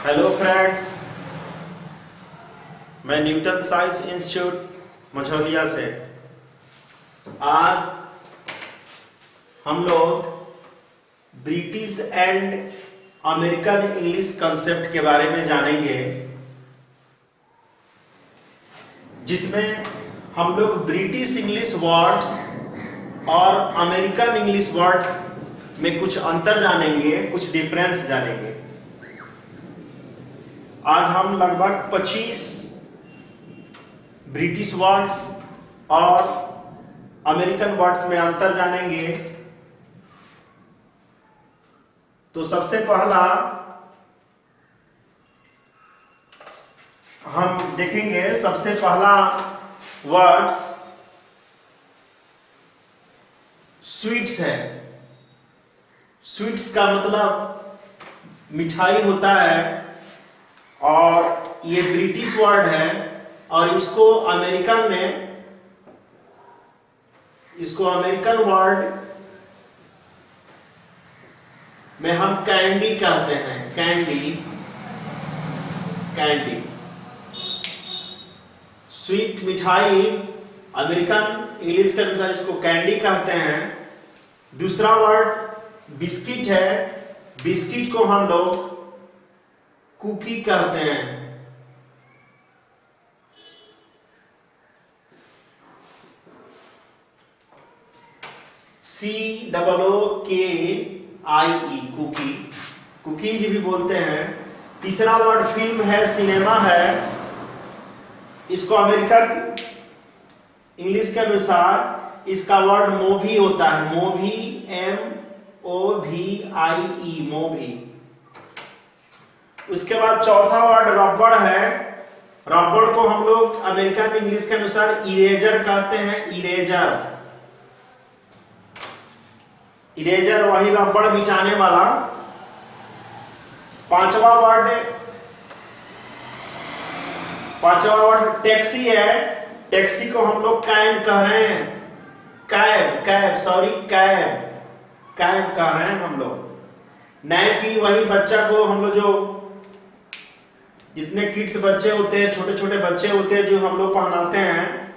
Hello friends, मैं Newton science institute Majhaulia से आज हम लोग British and American English concept के बारे में जानेंगे, जिसमें हम लोग ब्रिटिश इंग्लिश वर्ड्स और अमेरिकन इंग्लिश वर्ड्स में कुछ अंतर जानेंगे, कुछ डिफरेंस जानेंगे। आज हम लगभग 25 ब्रिटिश वर्ड्स और अमेरिकन वर्ड्स में अंतर जानेंगे। तो सबसे पहला हम देखेंगे, सबसे पहला वर्ड्स स्वीट्स है। स्वीट्स का मतलब मिठाई होता है और ये ब्रिटिश वर्ड है और इसको अमेरिकन वर्ड में हम कैंडी कहते हैं। कैंडी स्वीट मिठाई, अमेरिकन इंग्लिश के अनुसार इसको कैंडी कहते हैं। दूसरा वर्ड बिस्किट है। बिस्किट को हम लोग कुकी कहते हैं। COOKIE कुकी, कुकीज भी बोलते हैं। तीसरा वर्ड फिल्म है, सिनेमा है। इसको अमेरिकन इंग्लिश के अनुसार इसका वर्ड मूवी होता है। Movie, MOVIE, movie. उसके बाद चौथा वर्ड रबड़ है। रबड़ को हम लोग अमेरिकन इंग्लिश के अनुसार इरेजर कहते हैं। इरेजर वही रबड़ मिटाने वाला। पांचवा वर्ड टैक्सी है। टैक्सी को हम लोग कैब कह रहे हैं। कैब कह रहे हैं हम लोग। नैपी वही बच्चा को हम लोग, जो जितने किड्स बच्चे होते हैं, छोटे छोटे बच्चे होते हैं, जो हम लोग पहनाते हैं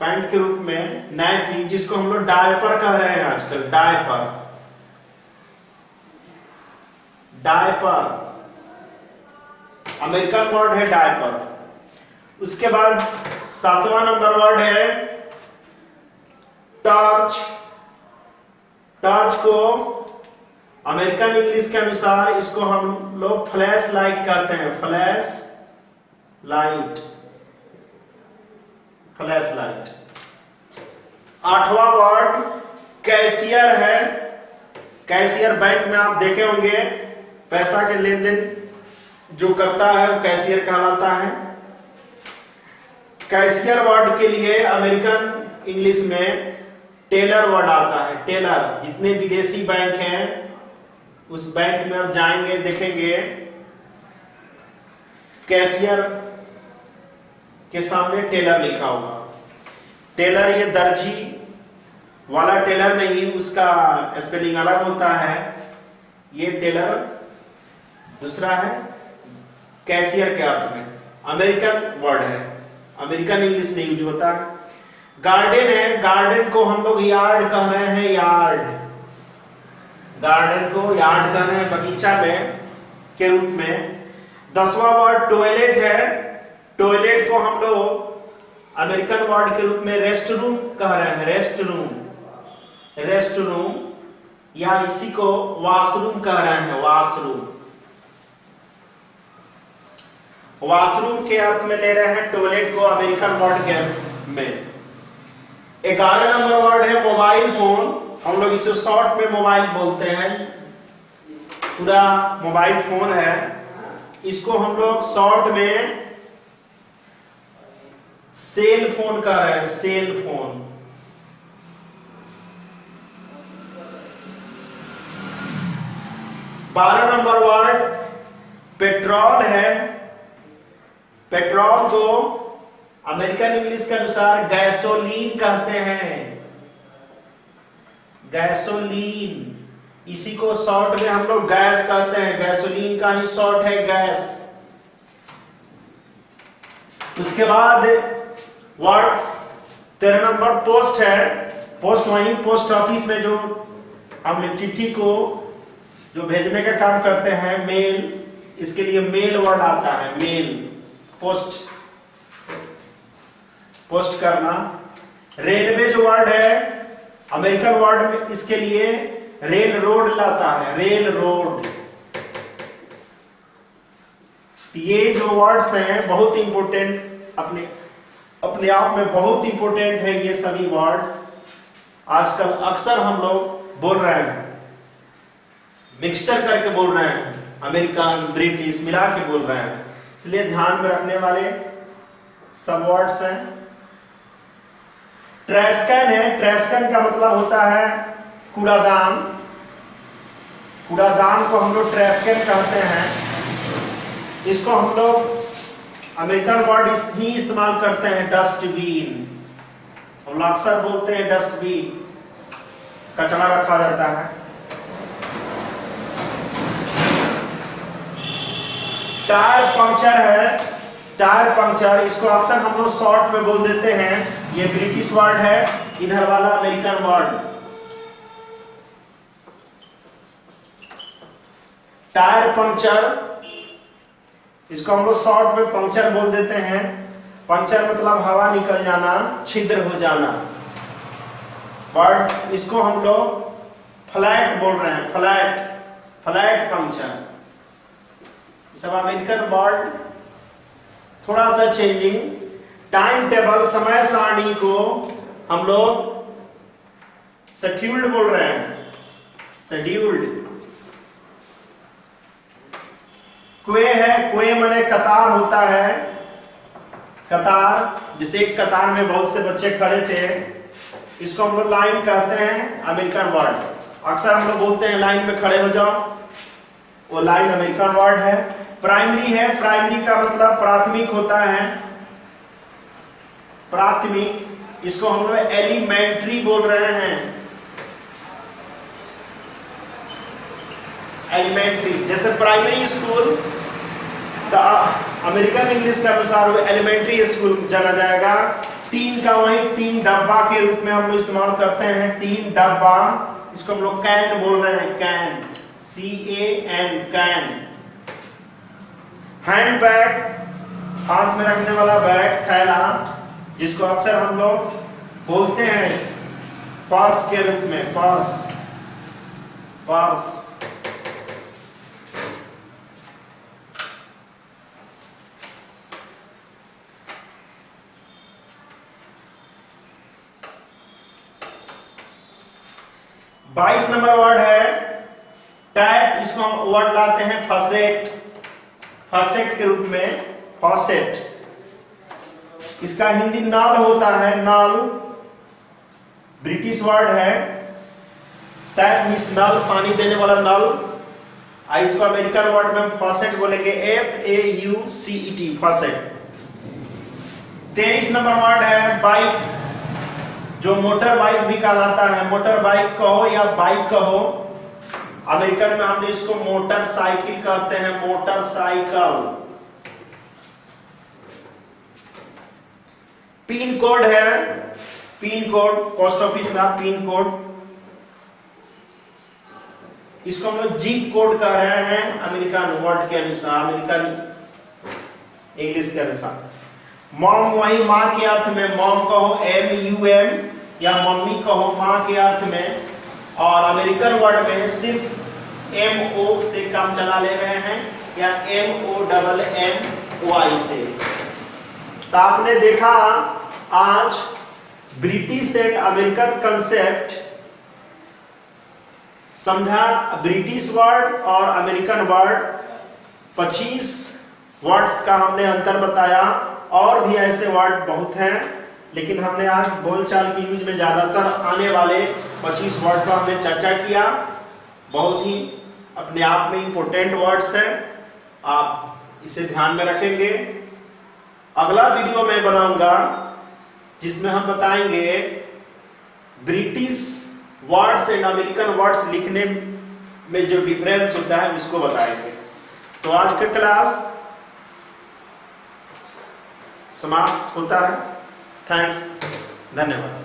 पैंट के रूप में, नैपी, जिसको हम लोग डायपर कह रहे हैं आजकल। डायपर अमेरिकन वर्ड है, डायपर। उसके बाद 7वां नंबर वर्ड है टॉर्च। टॉर्च को अमेरिकन इंग्लिश के अनुसार इसको हम लोग फ्लैश लाइट कहते हैं। Flashlight. 8वां वर्ड कैशियर है। कैशियर बैंक में आप देखे होंगे, पैसा के लेन देन जो करता है वो कैशियर कहलाता है। कैशियर वर्ड के लिए अमेरिकन इंग्लिश में टेलर वर्ड आता है। टेलर, जितने विदेशी बैंक हैं उस बैंक में आप जाएंगे, देखेंगे कैशियर के सामने टेलर लिखा होगा। टेलर ये दर्जी वाला टेलर नहीं, उसका स्पेलिंग अलग होता है। ये टेलर दूसरा है, कैशियर के अर्थ में अमेरिकन वर्ड है, अमेरिकन इंग्लिश में यूज होता है। गार्डन है। गार्डन को हम लोग यार्ड कह रहे हैं। गार्डन को यार्ड कर रहे हैं, बगीचा में के रूप में। 10वां वर्ड टॉयलेट है। टॉयलेट को हम लोग अमेरिकन वर्ड के रूप में रेस्ट रूम कह रहे हैं। रेस्ट रूम या इसी को वॉशरूम कह रहे हैं। वॉशरूम के अर्थ में ले रहे हैं टॉयलेट को अमेरिकन वर्ड के में। 11 नंबर वर्ड है मोबाइल फोन। हम लोग इसे शॉर्ट में मोबाइल बोलते हैं, पूरा मोबाइल फोन है। इसको हम लोग शॉर्ट में सेल फोन कह रहे हैं। Cell phone. 12 number word petrol है। पेट्रोल को अमेरिकन इंग्लिश के अनुसार गैसोलीन कहते हैं। गैसोलीन। इसी को शॉर्ट में हम लोग गैस कहते हैं, गैसोलीन का ही शॉर्ट है गैस। उसके बाद वर्ड्स 13 नंबर पोस्ट है। पोस्ट वहीं पोस्ट ऑफिस में जो हम चिट्ठी को जो भेजने का काम करते हैं, मेल, इसके लिए मेल वर्ड आता है, मेल, पोस्ट, पोस्ट करना। रेलवे जो वर्ड है अमेरिकन वर्ड में, इसके लिए रेल रोड लाता है, रेल रोड। ये जो वर्ड्स हैं बहुत इंपॉर्टेंट, अपने आप में बहुत इंपॉर्टेंट है ये सभी वर्ड्स। आजकल अक्सर हम लोग बोल रहे हैं, मिक्सचर करके बोल रहे हैं, अमेरिकन ब्रिटिश मिला के बोल रहे हैं, इसलिए ध्यान में रखने वाले सब वर्ड्स हैं। ट्रैश कैन है, ट्रैश कैन का मतलब होता है कूड़ादान। कूड़ादान को हम लोग ट्रैश कैन कहते हैं। इसको हम लोग अमेरिकन वर्ड ही इस्तेमाल करते हैं, डस्टबिन। हम लोग अक्सर बोलते हैं डस्टबिन, कचरा रखा जाता है। टायर पंक्चर है, टायर पंक्चर, इसको अक्सर हम लोग शॉर्ट में बोल देते हैं। ये ब्रिटिश वर्ड है, इधर वाला अमेरिकन वर्ड। टायर पंक्चर, इसको हम लोग शॉर्ट में पंक्चर बोल देते हैं। पंक्चर मतलब हवा निकल जाना, छिद्र हो जाना। वर्ड इसको हम लोग फ्लैट बोल रहे हैं, फ्लैट, फ्लैट पंक्चर। सब अमेरिकन वर्ड, थोड़ा सा चेंजिंग। टाइम टेबल, समय सारणी को हम लोग शेड्यूल्ड बोल रहे हैं, शेड्यूल्ड। क्वे है, क्वे माने कतार होता है, कतार, जैसे एक कतार में बहुत से बच्चे खड़े थे, इसको हम लोग लाइन कहते हैं, अमेरिकन वर्ड। अक्सर हम लोग बोलते हैं लाइन में खड़े हो जाओ, वो लाइन अमेरिकन वर्ड है। प्राइमरी है, प्राइमरी का मतलब प्राथमिक होता है, प्राथमिक, इसको हम लोग एलिमेंट्री बोल रहे हैं, एलिमेंट्री। जैसे प्राइमरी स्कूल अमेरिकन इंग्लिश के अनुसार वो एलिमेंट्री स्कूल जाना जाएगा। टीन का वही टीन डब्बा के रूप में हम लोग इस्तेमाल करते हैं, टीन डब्बा, इसको हम लोग कैन बोल रहे हैं, can, CAN, can. Hand bag, हाथ में रखने वाला बैग, थैला, जिसको अक्सर हम लोग बोलते हैं पर्स के रूप में, पर्स, पर्स। बाईस नंबर वर्ड है टैप, इसको हम वर्ड लाते हैं फसेट, फसेट के रूप में, फॉसेट। इसका हिंदी नल होता है, नल, ब्रिटिश वर्ड है। टैप मींस नल, पानी देने वाला नल। इसको अमेरिकन वर्ड में फॉसेट बोलेंगे, FAUCET, फॉसेट। 23 नंबर वर्ड है बाइक, जो मोटर बाइक भी कहलाता है, मोटर बाइक कहो या बाइक कहो। अमेरिकन में हमने इसको मोटर साइकिल कहते हैं, मोटर साइकिल। पिन कोड है, पिन कोड, पोस्ट ऑफिस में पिन कोड, इसको हम लोग जिप कोड कह रहे हैं अमेरिकन वर्ड के अनुसार, अमेरिकन इंग्लिश के अनुसार। मॉम वही माँ के अर्थ में, मॉम कहो MUM, या मम्मी कहो माँ के अर्थ में। और अमेरिकन वर्ड में सिर्फ MO से काम चला ले रहे हैं, या MOMMY से। तो आपने देखा आज ब्रिटिश एंड अमेरिकन कंसेप्ट समझा, ब्रिटिश वर्ड और अमेरिकन वर्ड, 25 वर्ड्स का हमने अंतर बताया। और भी ऐसे वर्ड बहुत हैं, लेकिन हमने आज बोलचाल की यूज में ज्यादातर आने वाले 25 वर्ड पर हमने चर्चा किया। बहुत ही अपने आप में इंपॉर्टेंट वर्ड्स हैं, आप इसे ध्यान में रखेंगे। अगला वीडियो मैं बनाऊंगा जिसमें हम बताएंगे British words and American words लिखने में जो डिफरेंस होता है उसको बताएंगे। तो आज का क्लास समाप्त होता है। थैंक्स, धन्यवाद।